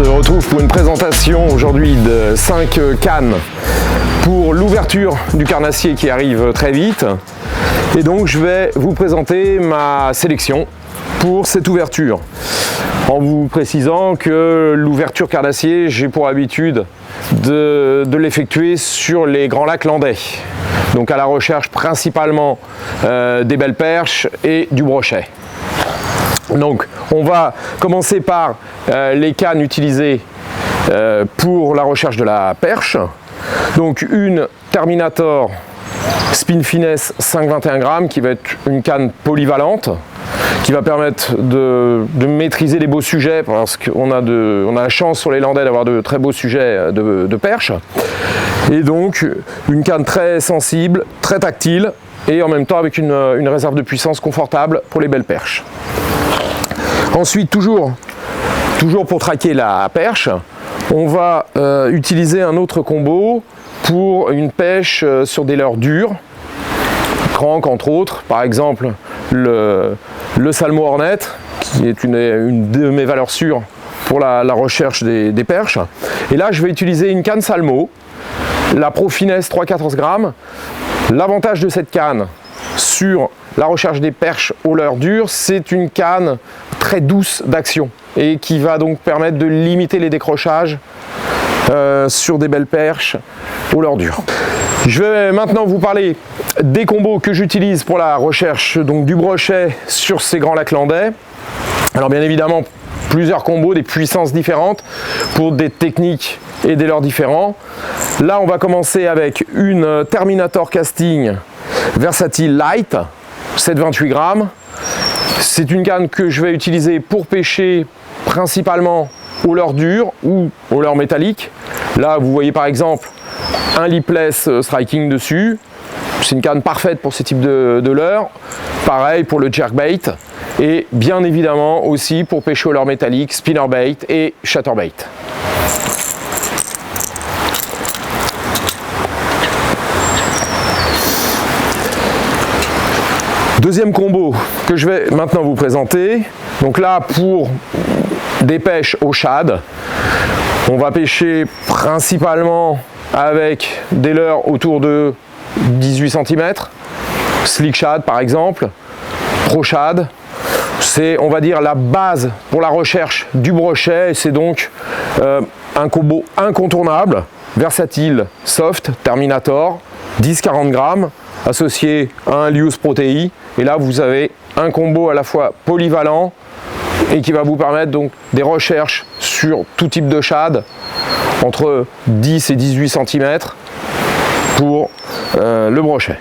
se retrouve pour une présentation aujourd'hui de 5 cannes pour l'ouverture du carnassier qui arrive très vite. Et donc je vais vous présenter ma sélection pour cette ouverture. En vous précisant que l'ouverture carnassier, j'ai pour habitude de l'effectuer sur les grands lacs landais. Donc à la recherche principalement des belles perches et du brochet. Donc on va commencer par les cannes utilisées pour la recherche de la perche. Donc une Terminator Spin Finesse 5,21 grammes qui va être une canne polyvalente qui va permettre de maîtriser les beaux sujets parce qu'on a la chance sur les landais d'avoir de très beaux sujets de perche. Et donc une canne très sensible, très tactile et en même temps avec une réserve de puissance confortable pour les belles perches. Ensuite, toujours pour traquer la perche, on va utiliser un autre combo pour une pêche sur des leurres dures, crank entre autres, par exemple le Salmo Hornet, qui est une de mes valeurs sûres pour la recherche des perches. Et là, je vais utiliser une canne Salmo, la Pro Finesse 3,14 grammes. L'avantage de cette canne sur la recherche des perches aux leurres dures, c'est une canne très douce d'action et qui va donc permettre de limiter les décrochages sur des belles perches aux leurres dures. Je vais maintenant vous parler des combos que j'utilise pour la recherche donc du brochet sur ces grands lacs landais. Alors bien évidemment, plusieurs combos, des puissances différentes pour des techniques et des leurres différents. Là, on va commencer avec une Terminator Casting Versatile Light, 7,28 grammes. C'est une canne que je vais utiliser pour pêcher principalement aux leurres dures ou aux leurres métalliques. Là, vous voyez par exemple un lipless striking dessus. C'est une canne parfaite pour ce type de leurre. Pareil pour le jerkbait et bien évidemment aussi pour pêcher aux leurres métalliques, spinnerbait et chatterbait. Deuxième combo que je vais maintenant vous présenter. Donc là, pour des pêches au shad, on va pêcher principalement avec des leurres autour de 18 cm, slick shad par exemple, pro shad. C'est, on va dire, la base pour la recherche du brochet. C'est donc un combo incontournable, versatile, soft, Terminator, 10-40 grammes, associé à un Lius Protei. Et là, vous avez un combo à la fois polyvalent et qui va vous permettre donc des recherches sur tout type de shad, entre 10 et 18 cm pour le brochet.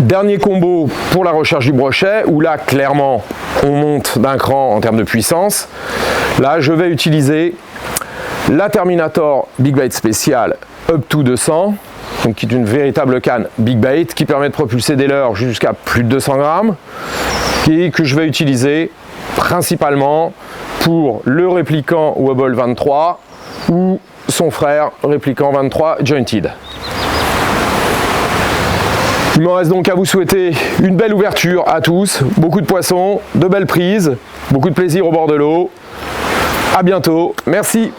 Dernier combo pour la recherche du brochet, où là, clairement, on monte d'un cran en termes de puissance. Là, je vais utiliser la Terminator Big Bait Spécial Up to 200, donc qui est une véritable canne Big Bait qui permet de propulser des leurres jusqu'à plus de 200 grammes et que je vais utiliser principalement pour le répliquant Wobble 23 ou son frère répliquant 23 Jointed. Il me reste donc à vous souhaiter une belle ouverture à tous, beaucoup de poissons, de belles prises, beaucoup de plaisir au bord de l'eau. À bientôt, merci.